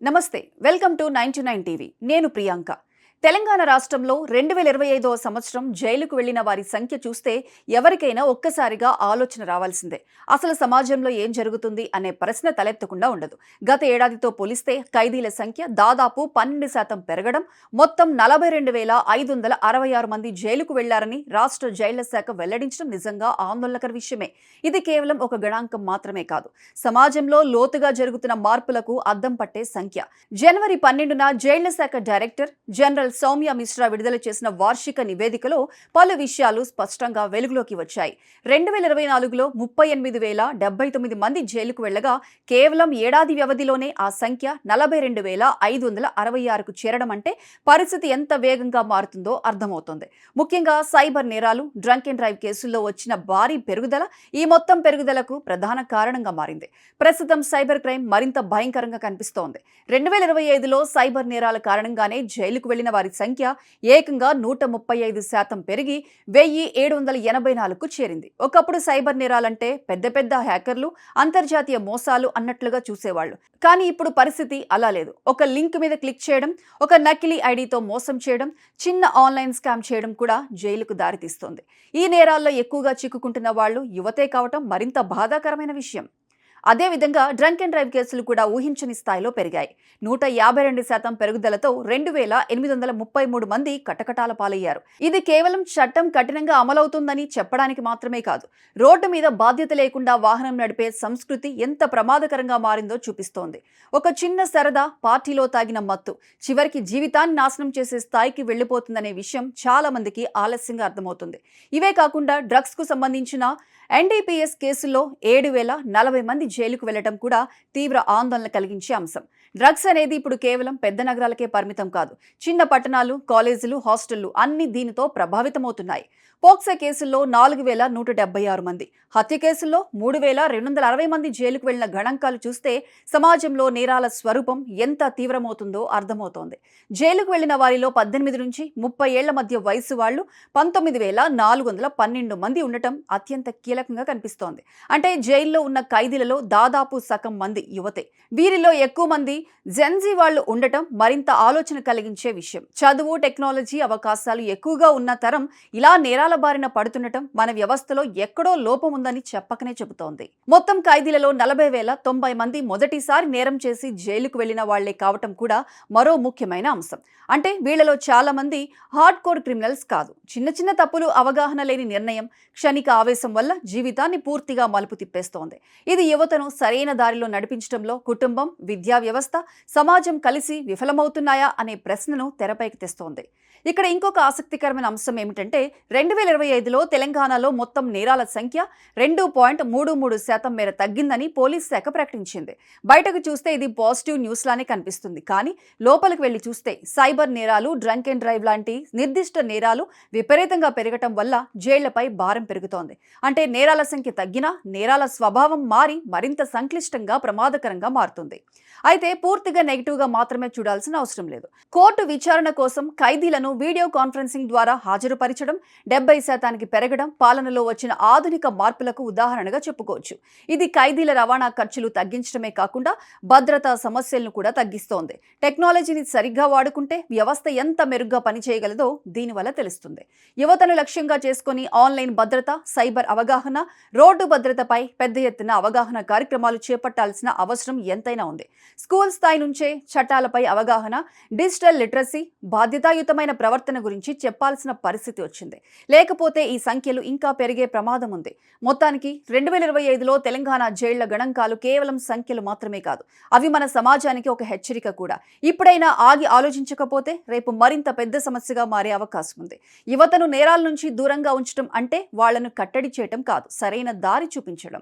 నమస్తే, welcome to 99 TV. నేను ప్రియాంక. తెలంగాణ రాష్ట్రంలో 2025వ సంవత్సరం జైలుకు వెళ్లిన వారి సంఖ్య చూస్తే ఎవరికైనా ఒక్కసారిగా ఆలోచన రావాల్సిందే. అసలు సమాజంలో ఏం జరుగుతుంది అనే ప్రశ్న తలెత్తకుండా ఉండదు. గత ఏడాదితో పోలిస్తే ఖైదీల సంఖ్య దాదాపు 12% పెరగడం, మొత్తం 42,566 మంది జైలుకు వెళ్లారని రాష్ట్ర జైళ్ల శాఖ వెల్లడించడం నిజంగా ఆందోళనకర విషయమే. ఇది కేవలం ఒక గణాంకం మాత్రమే కాదు, సమాజంలో లోతుగా జరుగుతున్న మార్పులకు అద్దం పట్టే సంఖ్య. జనవరి 12న జైళ్ల శాఖ డైరెక్టర్ జనరల్ సౌమ్య మిశ్రా విడుదల చేసిన వార్షిక నివేదికలో పలు విషయాలు స్పష్టంగా వెలుగులోకి వచ్చాయి. 2024లో 38,079 మంది జైలుకు వెళ్లగా కేవలం ఏడాది వ్యవధిలోనే ఆ సంఖ్య 42,566కు చేరడం అంటే పరిస్థితి ఎంత వేగంగా మారుతుందో అర్థమవుతోంది. ముఖ్యంగా సైబర్ నేరాలు, డ్రంక్ అండ్ డ్రైవ్ కేసుల్లో వచ్చిన భారీ పెరుగుదల ఈ మొత్తం పెరుగుదలకు ప్రధాన కారణంగా మారింది. ప్రస్తుతం సైబర్ క్రైమ్ మరింత భయంకరంగా కనిపిస్తోంది. 2025లో సైబర్ నేరాల కారణంగానే జైలుకు వెళ్లిన వారి సంఖ్య ఏకంగా 135% పెరిగి 1,784కు చేరింది. ఒకప్పుడు సైబర్ నేరాలంటే పెద్ద పెద్ద హ్యాకర్లు, అంతర్జాతీయ మోసాలు అన్నట్లుగా చూసేవాళ్లు. కానీ ఇప్పుడు పరిస్థితి అలా లేదు. ఒక లింక్ మీద క్లిక్ చేయడం, ఒక నకిలీ ఐడితో మోసం చేయడం, చిన్న ఆన్లైన్ స్కామ్ చేయడం కూడా జైలుకు దారితీస్తోంది. ఈ నేరాల్లో ఎక్కువగా చిక్కుకుంటున్న వాళ్లు యువతే కావటం మరింత బాధాకరమైన విషయం. అదేవిధంగా డ్రంక్ అండ్ డ్రైవ్ కేసులు కూడా ఊహించని స్థాయిలో పెరిగాయి. 152% పెరుగుదలతో 2,833 మంది కటకటాల పాలయ్యారు. ఇది కేవలం చట్టం కఠినంగా అమలవుతుందని చెప్పడానికి మాత్రమే కాదు, రోడ్డు మీద బాధ్యత లేకుండా వాహనం నడిపే సంస్కృతి ఎంత ప్రమాదకరంగా మారిందో చూపిస్తోంది. ఒక చిన్న సరదా, పార్టీలో తాగిన మత్తు చివరికి జీవితాన్ని నాశనం చేసే స్థాయికి వెళ్లిపోతుందనే విషయం చాలా మందికి ఆలస్యంగా అర్థమవుతుంది. ఇవే కాకుండా డ్రగ్స్ కు సంబంధించిన ఎన్డీపీఎస్ కేసుల్లో 7,040 మంది జైలుకు వెళ్లడం కూడా తీవ్ర ఆందోళన కలిగించే అంశం. డ్రగ్స్ అనేది ఇప్పుడు కేవలం పెద్ద నగరాలకే పరిమితం కాదు, చిన్న పట్టణాలు, కాలేజీలు, హాస్టళ్లు అన్ని దీనితో ప్రభావితమవుతున్నాయి. పోక్సో కేసుల్లో 4,176 మంది, హత్య కేసుల్లో 3,260 మంది జైలుకు వెళ్లిన గణాంకాలు చూస్తే సమాజంలో నేరాల స్వరూపం ఎంత తీవ్రమవుతుందో అర్థమవుతోంది. జైలుకు వెళ్లిన వారిలో 18 నుంచి 30 ఏళ్ల మధ్య వయసు వాళ్లు 19,412 మంది ఉండటం అత్యంత కీలకంగా కనిపిస్తోంది. అంటే జైల్లో ఉన్న ఖైదీలలో దాదాపు సగం మంది యువతే. వీరిలో ఎక్కువ మంది జెన్జీ వాళ్లు ఉండటం మరింత ఆలోచన కలిగించే విషయం. చదువు, టెక్నాలజీ అవకాశాలు ఎక్కువగా ఉన్న తరం ఇలా నేరాల బారిన పడుతుండటం మన వ్యవస్థలో ఎక్కడో లోపం ఉందని చెప్పకనే చెబుతోంది. మొత్తం ఖైదీలలో 40,090 మంది మొదటిసారి నేరం చేసి జైలుకు వెళ్లిన వాళ్లే కావటం కూడా మరో ముఖ్యమైన అంశం. అంటే వీళ్లలో చాలా మంది హార్డ్ కోర్ క్రిమినల్స్ కాదు, చిన్న చిన్న తప్పులు, అవగాహన లేని నిర్ణయం, క్షణిక ఆవేశం వల్ల జీవితాన్ని పూర్తిగా మలుపు తిప్పేస్తోంది. ఇది యువతను సరైన దారిలో నడిపించడంలో కుటుంబం, విద్యా వ్యవస్థ, సమాజం కలిసి విఫలమవుతున్నాయా అనే ప్రశ్నను తెరపైకి తెస్తోంది. ఇక్కడ ఇంకొక ఆసక్తికరమైన అంశం ఏమిటంటే 2025లో తెలంగాణలో మొత్తం నేరాల సంఖ్య 2.33% మేర తగ్గిందని పోలీస్ శాఖ ప్రకటించింది. బయటకు చూస్తే ఇది పాజిటివ్ న్యూస్ లానే కనిపిస్తుంది. కానీ లోపలికి వెళ్లి చూస్తే సైబర్ నేరాలు, డ్రంక్ అండ్ డ్రైవ్ లాంటి నిర్దిష్ట నేరాలు విపరీతంగా పెరగటం వల్ల జైళ్లపై భారం పెరుగుతోంది. అంటే నేరాల సంఖ్య తగ్గినా నేరాల స్వభావం మారి మరింత సంక్లిష్టంగా, ప్రమాదకరంగా మారుతుంది. అయితే పూర్తిగా నెగిటివ్గా మాత్రమే చూడాల్సిన అవసరం లేదు. కోర్టు విచారణ కోసం ఖైదీలను వీడియో కాన్ఫరెన్సింగ్ ద్వారా హాజరుపరచడం 70% పెరగడం పాలనలో వచ్చిన ఆధునిక మార్పులకు ఉదాహరణగా చెప్పుకోవచ్చు. ఇది ఖైదీల రవాణా ఖర్చులు తగ్గించడమే కాకుండా భద్రతా సమస్యలను కూడా తగ్గిస్తోంది. టెక్నాలజీని సరిగ్గా వాడుకుంటే వ్యవస్థ ఎంత మెరుగ్గా పనిచేయగలదో దీనివల్ల తెలుస్తుంది. యువతను లక్ష్యంగా చేసుకుని ఆన్లైన్ భద్రత, సైబర్ అవగాహన, రోడ్డు భద్రతపై పెద్ద ఎత్తున అవగాహన కార్యక్రమాలు చేపట్టాల్సిన అవసరం ఎంతైనా ఉంది. స్కూల్ స్థాయి నుంచే చట్టాలపై అవగాహన, డిజిటల్ లిటరసీ, బాధ్యతాయుతమైన ప్రవర్తన గురించి చెప్పాల్సిన పరిస్థితి వచ్చింది. లేకపోతే ఈ సంఖ్యలు ఇంకా పెరిగే ప్రమాదం ఉంది. మొత్తానికి 2025లో తెలంగాణ జైళ్ల గణాంకాలు కేవలం సంఖ్యలు మాత్రమే కాదు, అవి మన సమాజానికి ఒక హెచ్చరిక కూడా. ఇప్పుడైనా ఆగి ఆలోచించకపోతే రేపు మరింత పెద్ద సమస్యగా మారే అవకాశం ఉంది. యువతను నేరాల నుంచి దూరంగా ఉంచడం అంటే వాళ్లను కట్టడి చేయటం కాదు, సరైన దారి చూపించడం.